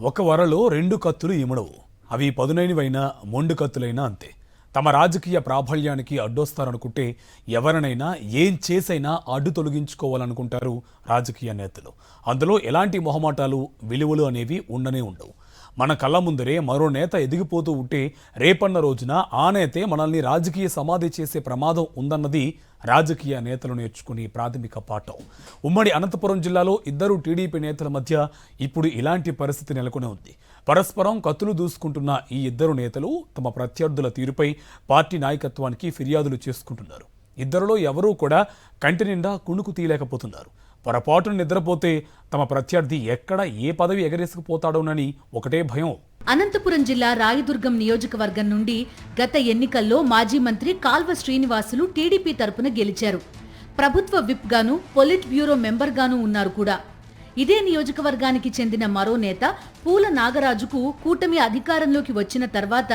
ఒక వరలో రెండు కత్తులు ఇమడవు. అవి పదునైనవైనా మొండు కత్తులైనా అంతే. తమ రాజకీయ ప్రాబల్యానికి అడ్డొస్తారనుకుంటే ఎవరినైనా ఏం చేసైనా అడ్డు తొలగించుకోవాలనుకుంటారు రాజకీయ నేతలు. అందులో ఎలాంటి మొహమాటాలు విలువలు అనేవి ఉండనే ఉండవు. మన కళ్ళ ముందరే మరో నేత ఎదిగిపోతూ ఉంటే రేపన్న రోజున ఆ నేతే మనల్ని రాజకీయ సమాధి చేసే ప్రమాదం ఉందన్నది రాజకీయ నేతలు నేర్చుకునే ప్రాథమిక పాఠం. ఉమ్మడి అనంతపురం జిల్లాలో ఇద్దరు టీడీపీ నేతల మధ్య ఇప్పుడు ఇలాంటి పరిస్థితి నెలకొని ఉంది. పరస్పరం కత్తులు దూసుకుంటున్న ఈ ఇద్దరు నేతలు తమ ప్రత్యర్థుల తీరుపై పార్టీ నాయకత్వానికి ఫిర్యాదులు చేసుకుంటున్నారు. ఇద్దరిలో ఎవరూ కూడా కంటి నిండా కుణుకు తీయలేకపోతున్నారు. పొరపాటును నిద్రపోతే తమ ప్రత్యర్థి ఎక్కడ ఏ పదవి ఎగరేసుకుపోతాడోనని ఒకటే భయం. అనంతపురం జిల్లా రాయదుర్గం నియోజకవర్గం నుండి గత ఎన్నికల్లో మాజీ మంత్రి కాల్వ శ్రీనివాసులు టీడీపీ తరపున గెలిచారు. ప్రభుత్వ విప్ గాను, పొలిట్ బ్యూరో మెంబర్ గాను ఉన్నారు కూడా. ఇదే నియోజకవర్గానికి చెందిన మరో నేత పూల నాగరాజుకు కూటమి అధికారంలోకి వచ్చిన తర్వాత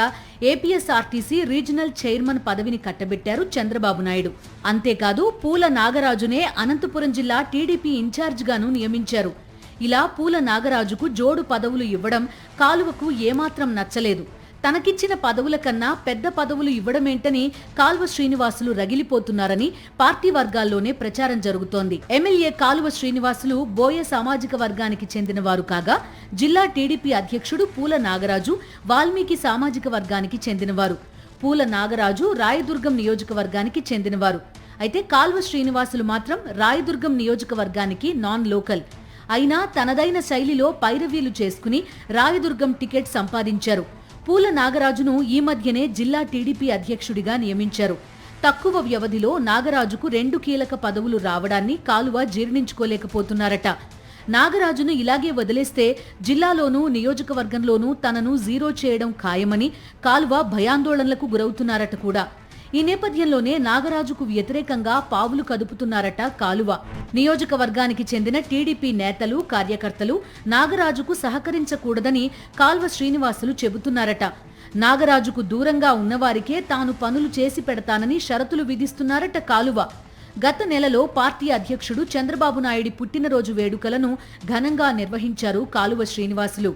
ఏపీఎస్ఆర్టీసీ రీజనల్ చైర్మన్ పదవిని కట్టబెట్టారు చంద్రబాబు నాయుడు. అంతేకాదు పూల నాగరాజునే అనంతపురం జిల్లా టీడీపీ ఇన్ఛార్జ్ గాను నియమించారు. ఇలా పూల నాగరాజుకు జోడు పదవులు ఇవ్వడం కాలువకు ఏమాత్రం నచ్చలేదు. తనకిచ్చిన పదవుల కన్నా పెద్ద పదవులు ఇవ్వడమేంటని కాల్వ శ్రీనివాసులు రగిలిపోతున్నారని పార్టీ వర్గాల్లోనే ప్రచారం జరుగుతోంది. ఎమ్మెల్యే కాలువ శ్రీనివాసులు బోయ సామాజిక వర్గానికి చెందిన వారు కాగా, జిల్లా టీడీపీ అధ్యక్షుడు పూల నాగరాజు వాల్మీకి సామాజిక వర్గానికి చెందినవారు. పూల నాగరాజు రాయదుర్గం నియోజకవర్గానికి చెందినవారు. అయితే కాల్వ శ్రీనివాసులు మాత్రం రాయదుర్గం నియోజకవర్గానికి నాన్ లోకల్. అయినా తనదైన శైలిలో పైరవీలు చేసుకుని రాయదుర్గం టికెట్ సంపాదించారు. పూల నాగరాజును ఈ మధ్యనే జిల్లా టీడీపీ అధ్యక్షుడిగా నియమించారు. తక్కువ వ్యవధిలో నాగరాజుకు 2 కీలక పదవులు రావడాన్ని కాలువ జీర్ణించుకోలేకపోతున్నారట. నాగరాజును ఇలాగే వదిలేస్తే జిల్లాలోనూ నియోజకవర్గంలోనూ తనను జీరో చేయడం ఖాయమని కాలువ భయాందోళనలకు గురవుతున్నారట కూడా. ఈ నేపథ్యంలోనే నాగరాజుకు వ్యతిరేకంగా పావులు కదుపుతున్నారట కాలువ. నియోజకవర్గానికి చెందిన టీడీపీ నేతలు, కార్యకర్తలు నాగరాజుకు సహకరించకూడదని కాల్వ శ్రీనివాసులు చెబుతున్నారట. నాగరాజుకు దూరంగా ఉన్నవారికే తాను పనులు చేసి పెడతానని షరతులు విధిస్తున్నారట కాలువ. గత నెలలో పార్టీ అధ్యక్షుడు చంద్రబాబు నాయుడి పుట్టినరోజు వేడుకలను ఘనంగా నిర్వహించారు కాలువ శ్రీనివాసులు.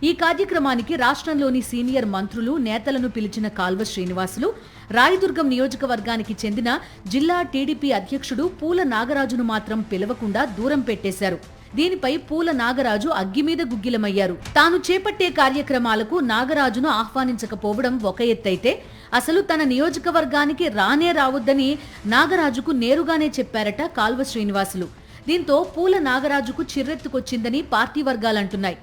ఈ కార్యక్రమానికి రాష్ట్రంలోని సీనియర్ మంత్రులు, నేతలను పిలిచిన కాల్వ శ్రీనివాసులు రాయదుర్గం నియోజకవర్గానికి చెందిన జిల్లా టీడీపీ అధ్యక్షుడు పూల నాగరాజును మాత్రం పిలవకుండా దూరం పెట్టేశారు. దీనిపై పూల నాగరాజు అగ్గిమీద గుగ్గిలమయ్యారు. తాను చేపట్టే కార్యక్రమాలకు నాగరాజును ఆహ్వానించకపోవడం ఒక ఎత్తైతే, అసలు తన నియోజకవర్గానికి రానే రావద్దని నాగరాజుకు నేరుగానే చెప్పారట కాల్వ శ్రీనివాసులు. దీంతో పూల నాగరాజుకు చిర్రెత్తుకొచ్చిందని పార్టీ వర్గాలంటున్నాయి.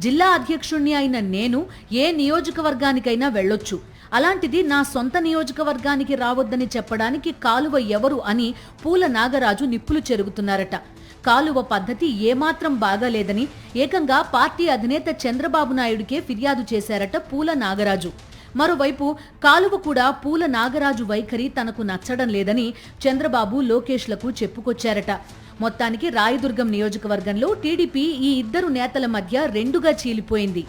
జిల్లా అధ్యక్షుణ్ణి అయిన నేను ఏ నియోజకవర్గానికైనా వెళ్లొచ్చు, అలాంటిది నా సొంత నియోజకవర్గానికి రావద్దని చెప్పడానికి కాలువ ఎవరు అని పూల నాగరాజు నిప్పులు చెరుగుతున్నారట. కాలువ పద్ధతి ఏమాత్రం బాగాలేదని ఏకంగా పార్టీ అధినేత చంద్రబాబు నాయుడికే ఫిర్యాదు చేశారట పూల నాగరాజు. మరోవైపు కాలువ కూడా పూల నాగరాజు వైఖరి తనకు నచ్చడం లేదని చంద్రబాబు, లోకేష్లకు చెప్పుకొచ్చారట. మొత్తానికి రాయదుర్గం నియోజకవర్గంలో టీడీపీ ఈ ఇద్దరు నేతల మధ్య రెండుగా చీలిపోయింది.